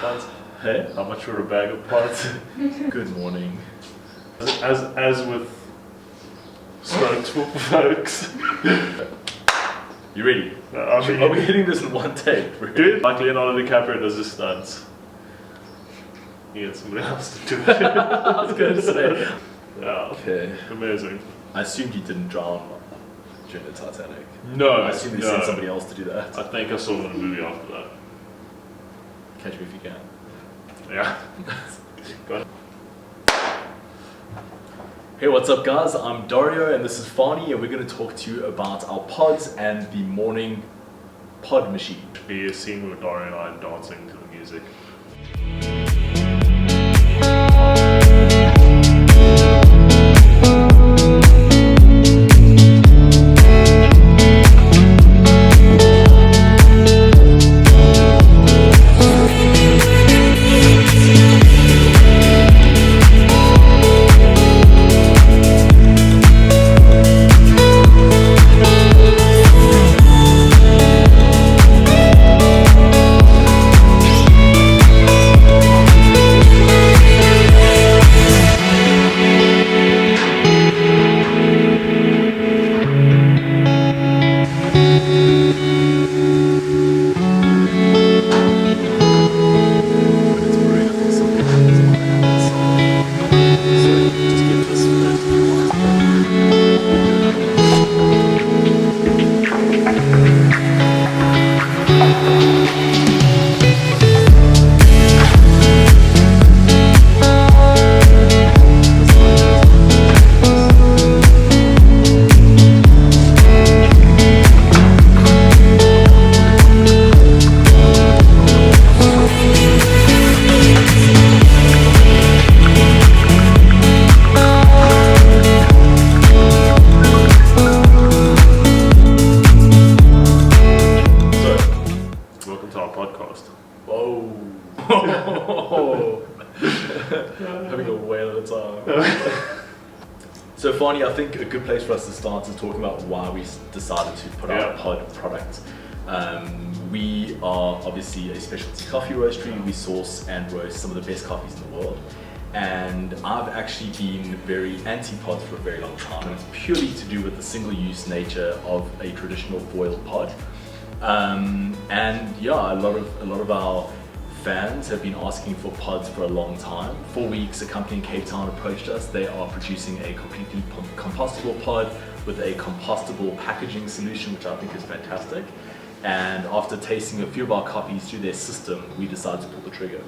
pods? Hey? How much for a bag of pods? Good morning. As with smokes for folks. You ready? Are Are we hitting this in one take? Dude, like Leonardo DiCaprio does his stunts. You get somebody else to do it. I was going to say. Yeah. Okay. Amazing. I assumed you didn't drown during the Titanic. No. I assumed they sent somebody else to do that. I think I saw it in a movie after that. Catch me if you can. Yeah. Got it. Hey, what's up guys? I'm Dario and this is Fanie and we're going to talk to you about our pods and the morning pod machine. Be a scene with Dario and I dancing to the music. Having a whale of a time. So Fanie, I think a good place for us to start is talking about why we decided to put out a pod product. We are obviously a specialty coffee roastery. We source and roast some of the best coffees in the world. And I've actually been very anti-pod for a very long time. And it's purely to do with the single-use nature of a traditional foil pod. And yeah, a lot of our fans have been asking for pods for a long time. 4 weeks, a company in Cape Town approached us. They are producing a completely compostable pod with a compostable packaging solution, which I think is fantastic. And after tasting a few of our coffees through their system, we decided to pull the trigger.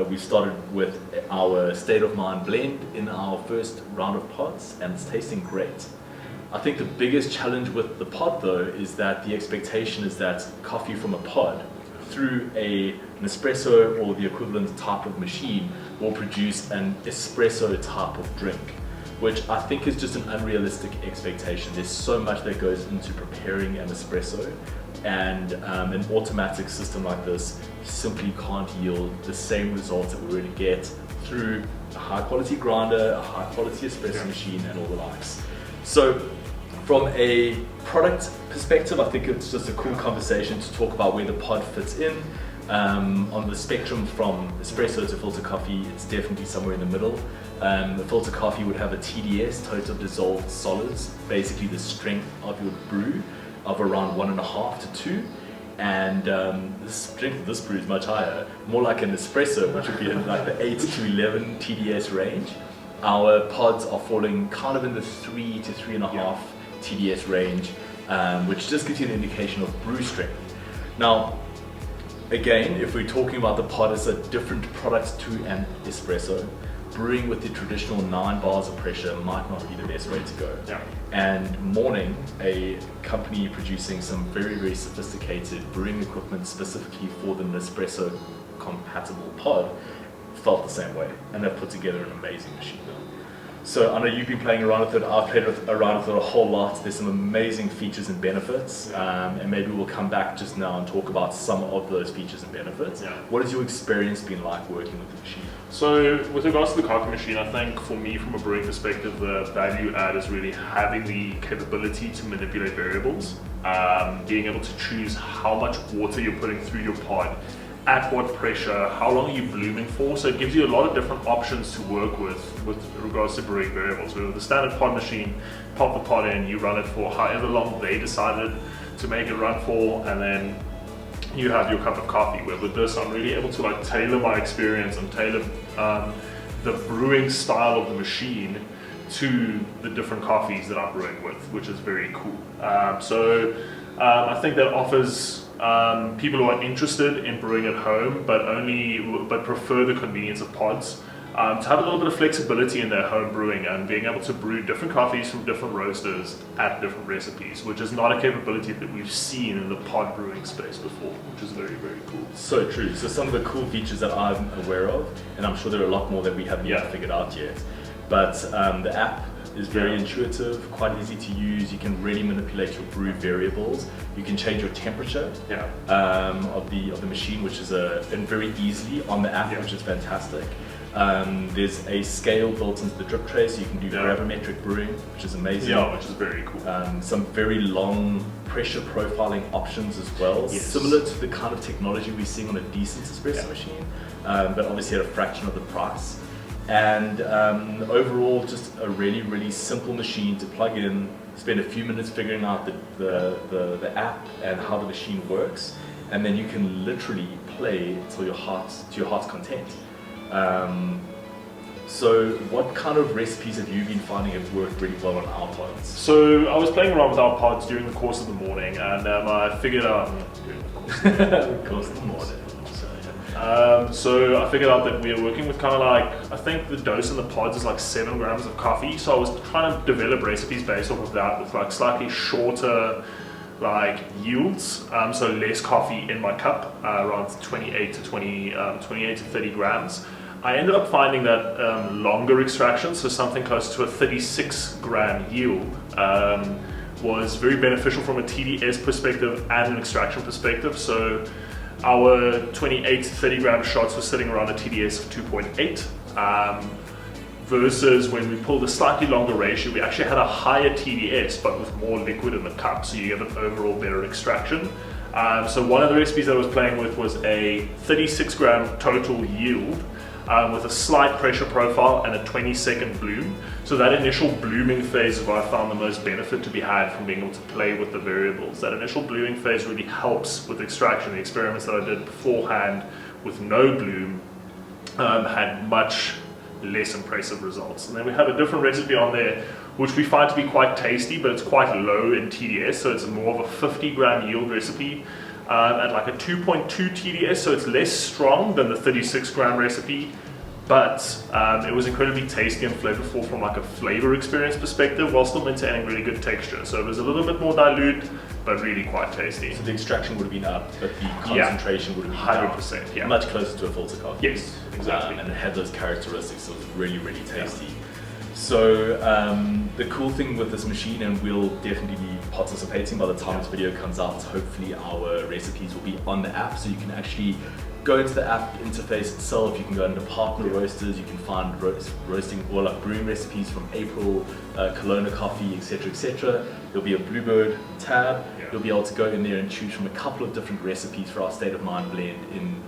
We started with our State of Mind blend in our first round of pods, and it's tasting great. I think the biggest challenge with the pod though is that the expectation is that coffee from a pod through an espresso or the equivalent type of machine will produce an espresso type of drink, which I think is just an unrealistic expectation. There's so much that goes into preparing an espresso, and an automatic system like this simply can't yield the same results that we're going to get through a high quality grinder, a high quality espresso machine and all the likes. So from a product perspective, I think it's just a cool conversation to talk about where the pod fits in. On the spectrum from espresso to filter coffee, it's definitely somewhere in the middle. The filter coffee would have a TDS, total dissolved solids, basically the strength of your brew of around 1.5 to 2. And the strength of this brew is much higher, more like an espresso, which would be in like the 8 to 11 TDS range. Our pods are falling kind of in the 3 to 3.5 TDS range, which just gives you an indication of brew strength. Now, again, if we're talking about the pod as a different product to an espresso, brewing with the traditional 9 bars of pressure might not be the best way to go. Yeah. And Morning, a company producing some very, very sophisticated brewing equipment specifically for the Nespresso compatible pod, felt the same way, and they've put together an amazing machine now. So I know you've been playing around with it, I've played around with it a whole lot. There's some amazing features and benefits, and maybe we'll come back just now and talk about some of those features and benefits. Yeah. What has your experience been like working with the machine? So with regards to the coffee machine, I think for me from a brewing perspective, the value add is really having the capability to manipulate variables, being able to choose how much water you're putting through your pod, at what pressure, how long are you blooming for. So it gives you a lot of different options to work with regards to brewing variables. With the standard pod machine, pop the pod in, you run it for however long they decided to make it run for, and then you have your cup of coffee. Where with this, I'm really able to like tailor my experience and tailor the brewing style of the machine to the different coffees that I'm brewing with, which is very cool. I think that offers people who are interested in brewing at home, but prefer the convenience of pods, to have a little bit of flexibility in their home brewing and being able to brew different coffees from different roasters at different recipes, which is not a capability that we've seen in the pod brewing space before, which is very, very cool. So true. So some of the cool features that I'm aware of, and I'm sure there are a lot more that we haven't yet figured out yet, but the app is very intuitive, quite easy to use. You can really manipulate your brew variables. You can change your temperature of the machine, which is very easily on the app, which is fantastic. There's a scale built into the drip tray, so you can do gravimetric brewing, which is amazing. Yeah, which is very cool. Some very long pressure profiling options as well, similar to the kind of technology we're seeing on a decent espresso machine, but obviously at a fraction of the price. And overall, just a really, really simple machine to plug in, spend a few minutes figuring out the app and how the machine works, and then you can literally play to your heart's content. So what kind of recipes have you been finding have worked really well on our pods? So I was playing around with our pods during the course of the morning, and I figured out the course of the morning. So I figured out that we are working with kind of like, I think the dose in the pods is like 7 grams of coffee. So I was trying to develop recipes based off of that with like slightly shorter like yields. So less coffee in my cup, around 28 to 30 grams. I ended up finding that longer extraction, so something close to a 36 gram yield, was very beneficial from a TDS perspective and an extraction perspective. So our 28 to 30 gram shots were sitting around a TDS of 2.8, versus when we pulled a slightly longer ratio, we actually had a higher TDS but with more liquid in the cup, so you have an overall better extraction. So one of the recipes that I was playing with was a 36 gram total yield, with a slight pressure profile and a 20-second bloom. So that initial blooming phase is where I found the most benefit to be had from being able to play with the variables. That initial blooming phase really helps with extraction. The experiments that I did beforehand with no bloom had much less impressive results. And then we have a different recipe on there which we find to be quite tasty, but it's quite low in TDS, so it's more of a 50 gram yield recipe. At like a 2.2 TDS, so it's less strong than the 36 gram recipe, but it was incredibly tasty and flavorful from like a flavor experience perspective, while still maintaining really good texture. So it was a little bit more dilute, but really quite tasty. So the extraction would have been up, but the concentration would have been 100%, down, much closer to a filter coffee. Yes, exactly. And it had those characteristics, so it was really, really tasty. So the cool thing with this machine, and we'll definitely be participating by the time this video comes out, hopefully our recipes will be on the app, so you can actually go into the app interface itself. You can go into partner roasters, you can find roasting or like brewing recipes from April, Kelowna coffee, etc, etc. There'll be a Bluebird tab. You'll be able to go in there and choose from a couple of different recipes for our State of Mind blend in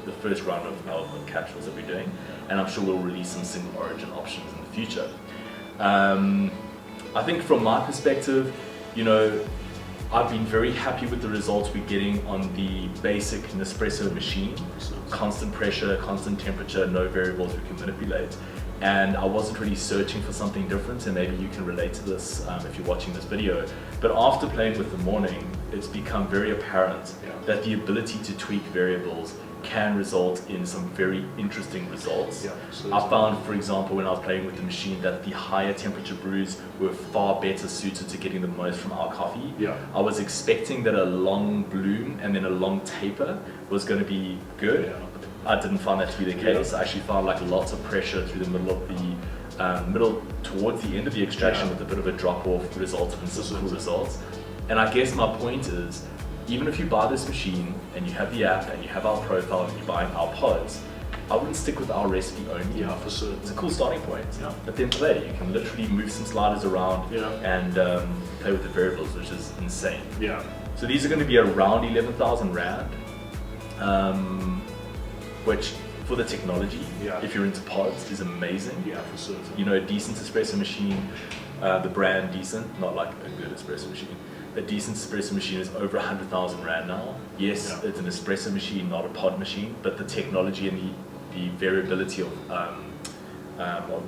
the first round of capsules that we're doing, and I'm sure we'll release some single origin options in the future. I think from my perspective, you know, I've been very happy with the results we're getting on the basic Nespresso machine. Constant pressure, constant temperature, no variables we can manipulate. And I wasn't really searching for something different, and maybe you can relate to this if you're watching this video. But after playing with the morning, it's become very apparent that the ability to tweak variables can result in some very interesting results. I found, for example, when I was playing with the machine, that the higher temperature brews were far better suited to getting the most from our coffee. I was expecting that a long bloom and then a long taper was going to be good. I didn't find that to be the case. I actually found like lots of pressure through the middle of the towards the end of the extraction, with a bit of a drop off resulted in some cool results. And I guess my point is, even if you buy this machine and you have the app and you have our profile and you're buying our pods, I wouldn't stick with our recipe only. For sure. It's a cool starting point. But then play, you can literally move some sliders around and play with the variables, which is insane. So these are going to be around 11,000 Rand. which for the technology, Yeah. if you're into pods, is amazing. Yeah, for certain. You know, a decent espresso machine, the brand decent, not like a good espresso machine. A decent espresso machine is over 100,000 Rand now. Yes, Yeah. it's an espresso machine, not a pod machine, but the technology and the variability of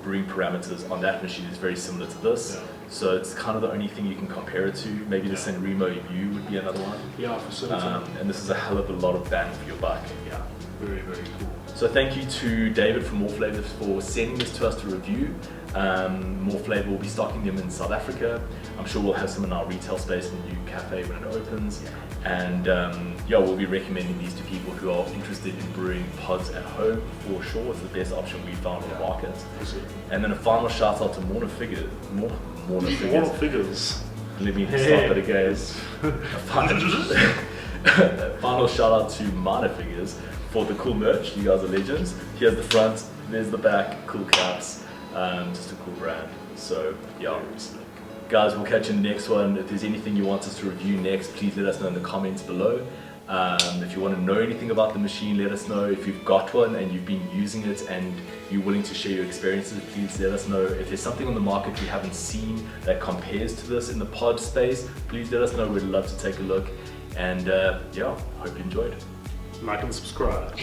brewing parameters on that machine is very similar to this. Yeah. So it's kind of the only thing you can compare it to. Maybe the Yeah. San Remo U would be another one. Yeah, for certain. And this is a hell of a lot of bang for your buck. Yeah, very, very cool. So thank you to David from More Flavors for sending this to us to review. More Flavor will be stocking them in South Africa. I'm sure we'll have some in our retail space in the new cafe when it opens. And yeah, we'll be recommending these to people who are interested in brewing pods at home for sure. It's the best option we found on the market. And then a final shout out to Morna Figures. More figures. Let me start that again. A final shout out to Minor Figures for the cool merch. You guys are legends. Here's the front, there's the back, cool caps, just a cool brand. So yeah, guys, we'll catch you in the next one. If there's anything you want us to review next, please let us know in the comments below. If you want to know anything about the machine, let us know. If you've got one and you've been using it and you're willing to share your experiences, please let us know. If there's something on the market we haven't seen that compares to this in the pod space, please let us know. We'd love to take a look. And yeah, hope you enjoyed. Like and subscribe.